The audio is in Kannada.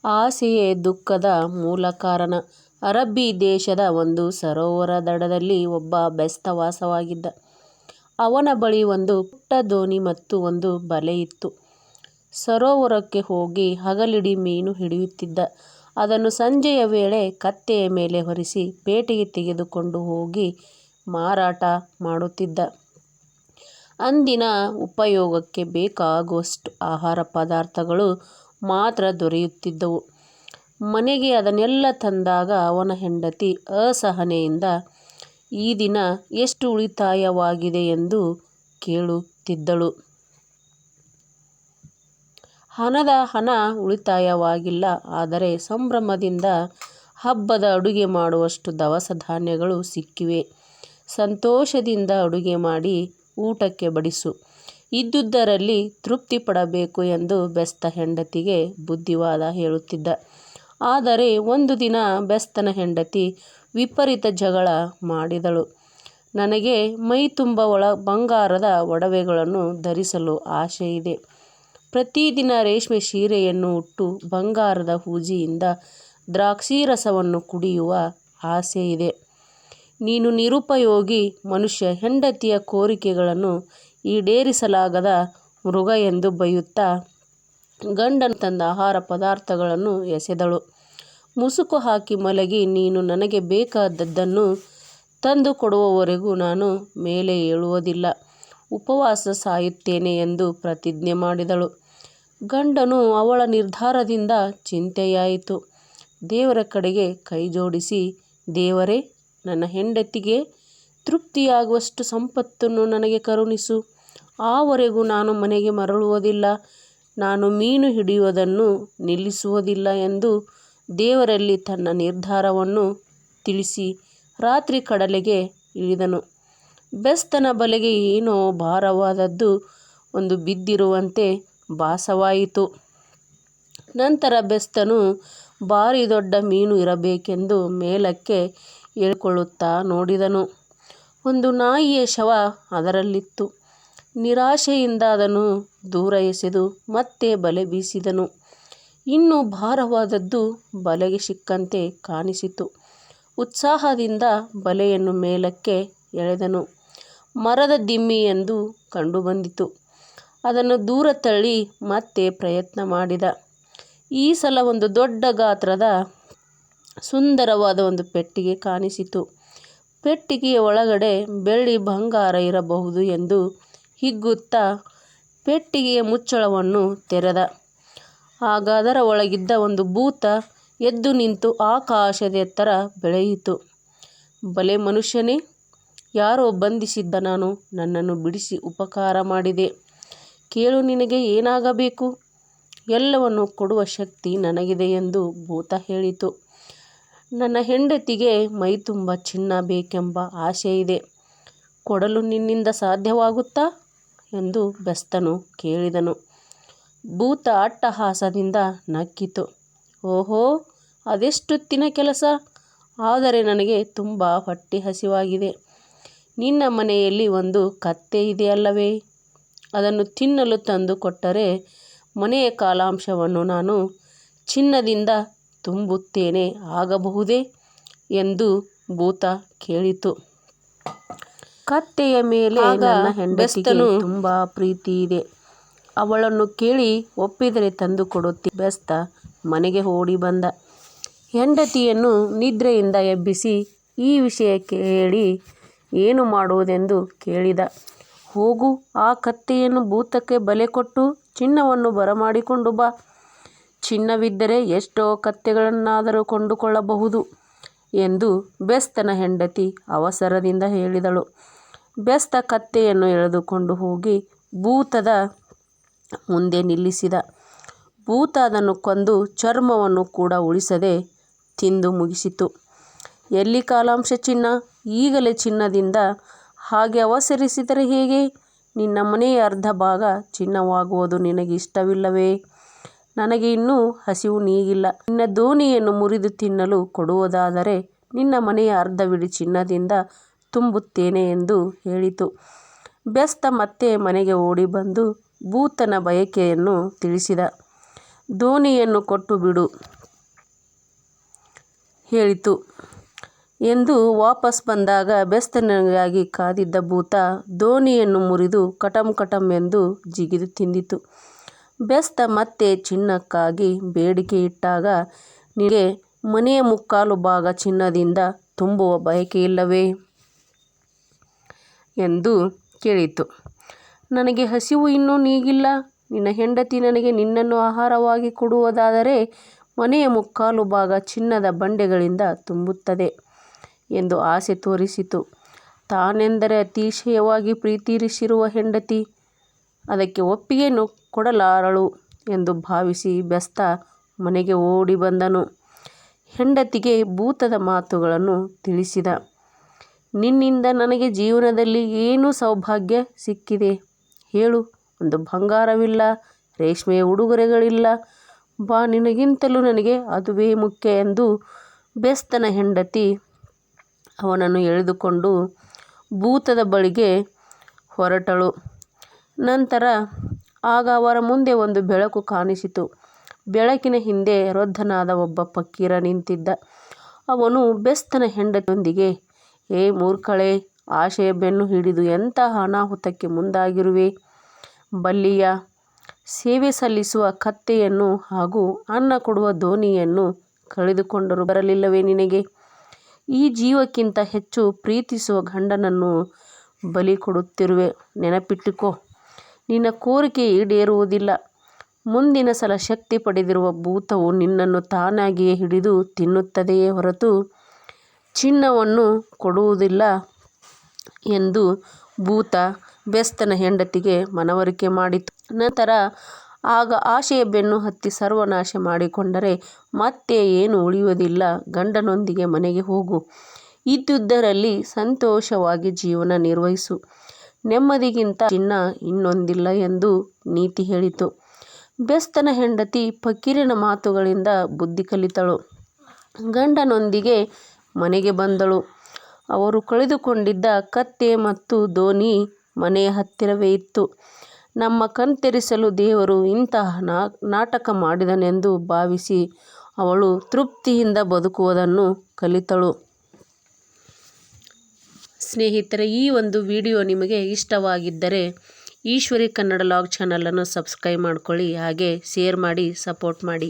ಆಸೆಯೇ ದುಃಖದ ಮೂಲ ಕಾರಣ. ಅರಬ್ಬಿ ದೇಶದ ಒಂದು ಸರೋವರ ದಡದಲ್ಲಿ ಒಬ್ಬ ಬೆಸ್ತ ವಾಸವಾಗಿದ್ದ. ಅವನ ಬಳಿ ಒಂದು ಪುಟ್ಟ ದೋಣಿ ಮತ್ತು ಒಂದು ಬಲೆ ಇತ್ತು. ಸರೋವರಕ್ಕೆ ಹೋಗಿ ಹಗಲಿಡೀ ಮೀನು ಹಿಡಿಯುತ್ತಿದ್ದ. ಅದನ್ನು ಸಂಜೆಯ ವೇಳೆ ಕತ್ತೆಯ ಮೇಲೆ ಹೊರಿಸಿ ಪೇಟೆಗೆ ತೆಗೆದುಕೊಂಡು ಹೋಗಿ ಮಾರಾಟ ಮಾಡುತ್ತಿದ್ದ. ಅಂದಿನ ಉಪಯೋಗಕ್ಕೆ ಬೇಕಾಗುವಷ್ಟು ಆಹಾರ ಪದಾರ್ಥಗಳು ಮಾತ್ರ ದೊರೆಯುತ್ತಿದ್ದವು. ಮನೆಗೆ ಅದನ್ನೆಲ್ಲ ತಂದಾಗ ಅವನ ಹೆಂಡತಿ ಅಸಹನೆಯಿಂದ ಈ ದಿನ ಎಷ್ಟು ಉಳಿತಾಯವಾಗಿದೆ ಎಂದು ಕೇಳುತ್ತಿದ್ದಳು. ಹಣ ಉಳಿತಾಯವಾಗಿಲ್ಲ, ಆದರೆ ಸಂಭ್ರಮದಿಂದ ಹಬ್ಬದ ಅಡುಗೆ ಮಾಡುವಷ್ಟು ದವಸ ಧಾನ್ಯಗಳು ಸಿಕ್ಕಿವೆ. ಸಂತೋಷದಿಂದ ಅಡುಗೆ ಮಾಡಿ ಊಟಕ್ಕೆ ಬಡಿಸು. ಇದ್ದುದರಲ್ಲಿ ತೃಪ್ತಿ ಪಡಬೇಕು ಎಂದು ಬೆಸ್ತ ಹೆಂಡತಿಗೆ ಬುದ್ಧಿವಾದ ಹೇಳುತ್ತಿದ್ದ. ಆದರೆ ಒಂದು ದಿನ ಬೆಸ್ತನ ಹೆಂಡತಿ ವಿಪರೀತ ಜಗಳ ಮಾಡಿದಳು. ನನಗೆ ಮೈತುಂಬ ಬಂಗಾರದ ಒಡವೆಗಳನ್ನು ಧರಿಸಲು ಆಸೆಯಿದೆ. ಪ್ರತಿದಿನ ರೇಷ್ಮೆ ಸೀರೆಯನ್ನು ಉಟ್ಟು ಬಂಗಾರದ ಹೂಜಿಯಿಂದ ದ್ರಾಕ್ಷಿರಸವನ್ನು ಕುಡಿಯುವ ಆಸೆಯಿದೆ. ನೀನು ನಿರುಪಯೋಗಿ ಮನುಷ್ಯ, ಹೆಂಡತಿಯ ಕೋರಿಕೆಗಳನ್ನು ಈಡೇರಿಸಲಾಗದ ಮೃಗ ಎಂದು ಬೈಯುತ್ತಾ ಗಂಡನು ತಂದ ಆಹಾರ ಪದಾರ್ಥಗಳನ್ನು ಎಸೆದಳು. ಮುಸುಕು ಹಾಕಿ ಮಲಗಿ, ನೀನು ನನಗೆ ಬೇಕಾದದ್ದನ್ನು ತಂದು ಕೊಡುವವರೆಗೂ ನಾನು ಮೇಲೆ ಏಳುವುದಿಲ್ಲ, ಉಪವಾಸ ಸಾಯುತ್ತೇನೆ ಎಂದು ಪ್ರತಿಜ್ಞೆ ಮಾಡಿದಳು. ಗಂಡನು ಅವಳ ನಿರ್ಧಾರದಿಂದ ಚಿಂತೆಯಾಯಿತು. ದೇವರ ಕಡೆಗೆ ಕೈಜೋಡಿಸಿ, ದೇವರೇ, ನನ್ನ ಹೆಂಡತಿಗೆ ತೃಪ್ತಿಯಾಗುವಷ್ಟು ಸಂಪತ್ತನ್ನು ನನಗೆ ಕರುಣಿಸು. ಆವರೆಗೂ ನಾನು ಮನೆಗೆ ಮರಳುವುದಿಲ್ಲ, ನಾನು ಮೀನು ಹಿಡಿಯುವುದನ್ನು ನಿಲ್ಲಿಸುವುದಿಲ್ಲ ಎಂದು ದೇವರಲ್ಲಿ ತನ್ನ ನಿರ್ಧಾರವನ್ನು ತಿಳಿಸಿ ರಾತ್ರಿ ಕಡಲಿಗೆ ಇಳಿದನು. ಬೆಸ್ತನ ಬಲೆಗೆ ಏನೋ ಭಾರವಾದದ್ದು ಒಂದು ಬಿದ್ದಿರುವಂತೆ ಭಾಸವಾಯಿತು. ನಂತರ ಬೆಸ್ತನು ಭಾರೀ ದೊಡ್ಡ ಮೀನು ಇರಬೇಕೆಂದು ಮೇಲಕ್ಕೆ ಎಳೆದುಕೊಳ್ಳುತ್ತಾ ನೋಡಿದನು. ಒಂದು ನಾಯಿಯ ಶವ ಅದರಲ್ಲಿತ್ತು. ನಿರಾಶೆಯಿಂದ ಅದನ್ನು ದೂರ ಎಸೆದು ಮತ್ತೆ ಬಲೆ ಬೀಸಿದನು. ಇನ್ನೂ ಭಾರವಾದದ್ದು ಬಲೆಗೆ ಸಿಕ್ಕಂತೆ ಕಾಣಿಸಿತು. ಉತ್ಸಾಹದಿಂದ ಬಲೆಯನ್ನು ಮೇಲಕ್ಕೆ ಎಳೆದನು. ಮರದ ದಿಮ್ಮಿಯೊಂದು ಕಂಡುಬಂದಿತು. ಅದನ್ನು ದೂರ ತಳ್ಳಿ ಮತ್ತೆ ಪ್ರಯತ್ನ ಮಾಡಿದ. ಈ ಸಲ ಒಂದು ದೊಡ್ಡ ಗಾತ್ರದ ಸುಂದರವಾದ ಒಂದು ಪೆಟ್ಟಿಗೆ ಕಾಣಿಸಿತು. ಪೆಟ್ಟಿಗೆಯ ಒಳಗಡೆ ಬೆಳ್ಳಿ ಬಂಗಾರ ಇರಬಹುದು ಎಂದು ಹಿಗ್ಗುತ್ತಾ ಪೆಟ್ಟಿಗೆಯ ಮುಚ್ಚಳವನ್ನು ತೆರೆದ. ಆಗ ಅದರ ಒಳಗಿದ್ದ ಒಂದು ಭೂತ ಎದ್ದು ನಿಂತು ಆಕಾಶದ ಎತ್ತರ ಬೆಳೆಯಿತು. ಭಲೆ ಮನುಷ್ಯನೇ, ಯಾರೋ ಬಂಧಿಸಿದ್ದ ನಾನು ನನ್ನನ್ನು ಬಿಡಿಸಿ ಉಪಕಾರ ಮಾಡಿದೆ. ಕೇಳು, ನಿನಗೆ ಏನಾಗಬೇಕು? ಎಲ್ಲವನ್ನು ಕೊಡುವ ಶಕ್ತಿ ನನಗಿದೆ ಎಂದು ಭೂತ ಹೇಳಿತು. ನನ್ನ ಹೆಂಡತಿಗೆ ಮೈತುಂಬ ಚಿನ್ನ ಬೇಕೆಂಬ ಆಸೆಯಿದೆ. ಕೊಡಲು ನಿನ್ನಿಂದ ಸಾಧ್ಯವಾಗುತ್ತಾ ಎಂದು ಬೆಸ್ತನು ಕೇಳಿದನು. ಭೂತ ಅಟ್ಟಹಾಸದಿಂದ ನಕ್ಕಿತು. ಓಹೋ, ಅದೆಷ್ಟೊತ್ತಿನ ಕೆಲಸ? ಆದರೆ ನನಗೆ ತುಂಬ ಹೊಟ್ಟೆ ಹಸಿವಾಗಿದೆ. ನಿನ್ನ ಮನೆಯಲ್ಲಿ ಒಂದು ಕತ್ತೆ ಇದೆಯಲ್ಲವೇ? ಅದನ್ನು ತಿನ್ನಲು ತಂದು ಕೊಟ್ಟರೆ ಮನೆಯ ಕಾಲಾಂಶವನ್ನು ನಾನು ಚಿನ್ನದಿಂದ ತುಂಬುತ್ತೇನೆ, ಆಗಬಹುದೇ ಎಂದು ಭೂತ ಕೇಳಿತು. ಕತ್ತೆಯ ಮೇಲೆ ನನ್ನ ಹೆಂಡತಿಗೆ ತುಂಬ ಪ್ರೀತಿ ಇದೆ. ಅವಳನ್ನು ಕೇಳಿ ಒಪ್ಪಿದರೆ ತಂದು ಕೊಡುತ್ತೇನೆ. ಬೆಸ್ತ ಮನೆಗೆ ಓಡಿ ಬಂದ. ಹೆಂಡತಿಯನ್ನು ನಿದ್ರೆಯಿಂದ ಎಬ್ಬಿಸಿ ಈ ವಿಷಯ ಕೇಳಿ ಏನು ಮಾಡುವುದೆಂದು ಕೇಳಿದ. ಹೋಗು, ಆ ಕತ್ತೆಯನ್ನು ಭೂತಕ್ಕೆ ಬಲೆ ಕೊಟ್ಟು ಚಿನ್ನವನ್ನು ಬರಮಾಡಿಕೊಂಡು ಬಾ. ಚಿನ್ನವಿದ್ದರೆ ಎಷ್ಟೋ ಕತ್ತೆಗಳನ್ನಾದರೂ ಕೊಂಡುಕೊಳ್ಳಬಹುದು ಎಂದು ಬೆಸ್ತನ ಹೆಂಡತಿ ಅವಸರದಿಂದ ಹೇಳಿದಳು. ಬೆಸ್ತ ಕತ್ತೆಯನ್ನು ಎಳೆದುಕೊಂಡು ಹೋಗಿ ಭೂತದ ಮುಂದೆ ನಿಲ್ಲಿಸಿದ. ಭೂತ ಅದನ್ನು ಕೊಂದು ಚರ್ಮವನ್ನು ಕೂಡ ಉಳಿಸದೆ ತಿಂದು ಮುಗಿಸಿತು. ಎಲ್ಲಿ ಕಾಲಾಂಶ ಚಿನ್ನ? ಈಗಲೇ ಚಿನ್ನದಿಂದ ಹಾಗೆ ಅವಸರಿಸಿದರೆ ಹೇಗೆ? ನಿನ್ನ ಮನೆಯ ಅರ್ಧ ಭಾಗ ಚಿನ್ನವಾಗುವುದು ನಿನಗೆ ಇಷ್ಟವಿಲ್ಲವೇ? ನನಗೆ ಇನ್ನೂ ಹಸಿವು ನೀಗಿಲ್ಲ. ನಿನ್ನ ದೋಣಿಯನ್ನು ಮುರಿದು ತಿನ್ನಲು ಕೊಡುವುದಾದರೆ ನಿನ್ನ ಮನೆಯ ಅರ್ಧವಿಡೀ ಚಿನ್ನದಿಂದ ತುಂಬುತ್ತೇನೆ ಎಂದು ಹೇಳಿತು. ಬೆಸ್ತ ಮತ್ತೆ ಮನೆಗೆ ಓಡಿ ಬಂದು ಭೂತನ ಬಯಕೆಯನ್ನು ತಿಳಿಸಿದ. ದೋಣಿಯನ್ನು ಕೊಟ್ಟು ಬಿಡು, ಹೇಳಿತು ಎಂದು ವಾಪಸ್ ಬಂದಾಗ ಬೆಸ್ತನಿಗಾಗಿ ಕಾದಿದ್ದ ಭೂತ ದೋಣಿಯನ್ನು ಮುರಿದು ಕಟಂ ಕಟಂ ಎಂದು ಜಿಗಿದು ತಿಂದಿತು. ಬೆಸ್ತ ಮತ್ತೆ ಚಿನ್ನಕ್ಕಾಗಿ ಬೇಡಿಕೆ ಇಟ್ಟಾಗ, ನಿನಗೆ ಮನೆಯ ಮುಕ್ಕಾಲು ಭಾಗ ಚಿನ್ನದಿಂದ ತುಂಬುವ ಬಯಕೆಯಿಲ್ಲವೇ ಎಂದು ಕೇಳಿತು. ನನಗೆ ಹಸಿವು ಇನ್ನೂ ನೀಗಿಲ್ಲ. ನಿನ್ನ ಹೆಂಡತಿ ನನಗೆ ನಿನ್ನನ್ನು ಆಹಾರವಾಗಿ ಕೊಡುವುದಾದರೆ ಮನೆಯ ಮುಕ್ಕಾಲು ಭಾಗ ಚಿನ್ನದ ಬಂಡೆಗಳಿಂದ ತುಂಬುತ್ತದೆ ಎಂದು ಆಸೆ ತೋರಿಸಿತು. ತಾನೆಂದರೆ ಅತಿಶಯವಾಗಿ ಪ್ರೀತಿಸಿರುವ ಹೆಂಡತಿ ಅದಕ್ಕೆ ಒಪ್ಪಿಗೆ ಕೊಡಲಾರಳು ಎಂದು ಭಾವಿಸಿ ಬೆಸ್ತ ಮನೆಗೆ ಓಡಿ ಬಂದನು. ಹೆಂಡತಿಗೆ ಭೂತದ ಮಾತುಗಳನ್ನು ತಿಳಿಸಿದ. ನಿನ್ನಿಂದ ನನಗೆ ಜೀವನದಲ್ಲಿ ಏನು ಸೌಭಾಗ್ಯ ಸಿಕ್ಕಿದೆ ಹೇಳು. ಒಂದು ಬಂಗಾರವಿಲ್ಲ, ರೇಷ್ಮೆಯ ಉಡುಗೊರೆಗಳಿಲ್ಲ. ಬಾ, ನಿನಗಿಂತಲೂ ನನಗೆ ಅದುವೇ ಮುಖ್ಯ ಎಂದು ಬೆಸ್ತನ ಹೆಂಡತಿ ಅವನನ್ನು ಎಳೆದುಕೊಂಡು ಭೂತದ ಬಳಿಗೆ ಹೊರಟಳು. ನಂತರ ಆಗ ಅವರ ಮುಂದೆ ಒಂದು ಬೆಳಕು ಕಾಣಿಸಿತು. ಬೆಳಕಿನ ಹಿಂದೆ ವೃದ್ಧನಾದ ಒಬ್ಬ ಫಕೀರ ನಿಂತಿದ್ದ. ಅವನು ಬೆಸ್ತನ ಹೆಂಡತಿಯೊಂದಿಗೆ, ಏ ಮೂರ್ಖಳೇ, ಆಶೆಯ ಬೆನ್ನು ಹಿಡಿದು ಎಂತಹ ಅನಾಹುತಕ್ಕೆ ಮುಂದಾಗಿರುವೆ. ಬಲ್ಲಿಯ ಸೇವೆ ಸಲ್ಲಿಸುವ ಕತ್ತೆಯನ್ನು ಹಾಗೂ ಅನ್ನ ಕೊಡುವ ದೋಣಿಯನ್ನು ಕಳೆದುಕೊಂಡರೂ ಬರಲಿಲ್ಲವೇ ನಿನಗೆ? ಈ ಜೀವಕ್ಕಿಂತ ಹೆಚ್ಚು ಪ್ರೀತಿಸುವ ಗಂಡನನ್ನು ಬಲಿ ಕೊಡುತ್ತಿರುವೆ. ನೆನಪಿಟ್ಟುಕೋ, ನಿನ್ನ ಕೋರಿಕೆ ಈಡೇರುವುದಿಲ್ಲ. ಮುಂದಿನ ಸಲ ಶಕ್ತಿ ಪಡೆದಿರುವ ಭೂತವು ನಿನ್ನನ್ನು ತಾನಾಗಿಯೇ ಹಿಡಿದು ತಿನ್ನುತ್ತದೆಯೇ ಹೊರತು ಚಿನ್ನವನ್ನು ಕೊಡುವುದಿಲ್ಲ ಎಂದು ಭೂತ ಬೆಸ್ತನ ಹೆಂಡತಿಗೆ ಮನವರಿಕೆ ಮಾಡಿತು. ನಂತರ ಆಗ ಆಶೆಯ ಬೆನ್ನು ಹತ್ತಿ ಸರ್ವನಾಶ ಮಾಡಿಕೊಂಡರೆ ಮತ್ತೆ ಏನು ಉಳಿಯುವುದಿಲ್ಲ. ಗಂಡನೊಂದಿಗೆ ಮನೆಗೆ ಹೋಗು. ಇದ್ದುದರಲ್ಲಿ ಸಂತೋಷವಾಗಿ ಜೀವನ ನಿರ್ವಹಿಸು. ನೆಮ್ಮದಿಗಿಂತ ಚಿನ್ನ ಇನ್ನೊಂದಿಲ್ಲ ಎಂದು ನೀತಿ ಹೇಳಿತು. ಬೆಸ್ತನ ಹೆಂಡತಿ ಫಕೀರನ ಮಾತುಗಳಿಂದ ಬುದ್ಧಿ ಕಲಿತಳು. ಗಂಡನೊಂದಿಗೆ ಮನೆಗೆ ಬಂದಳು. ಅವರು ಕಳೆದುಕೊಂಡಿದ್ದ ಕತ್ತೆ ಮತ್ತು ದೋಣಿ ಮನೆಯ ಹತ್ತಿರವೇ ಇತ್ತು. ನಮ್ಮ ಕಣ್ತೆರೆಸಲು ದೇವರು ಇಂತಹ ನಾಟಕ ಮಾಡಿದನೆಂದು ಭಾವಿಸಿ ಅವಳು ತೃಪ್ತಿಯಿಂದ ಬದುಕುವುದನ್ನು ಕಲಿತಳು. ಸ್ನೇಹಿತರೆ, ಈ ಒಂದು ವಿಡಿಯೋ ನಿಮಗೆ ಇಷ್ಟವಾಗಿದ್ದರೆ ಈಶ್ವರಿ ಕನ್ನಡ ಲಾಗ್ ಚಾನಲನ್ನು ಸಬ್ಸ್ಕ್ರೈಬ್ ಮಾಡ್ಕೊಳ್ಳಿ, ಹಾಗೆ ಶೇರ್ ಮಾಡಿ, ಸಪೋರ್ಟ್ ಮಾಡಿ.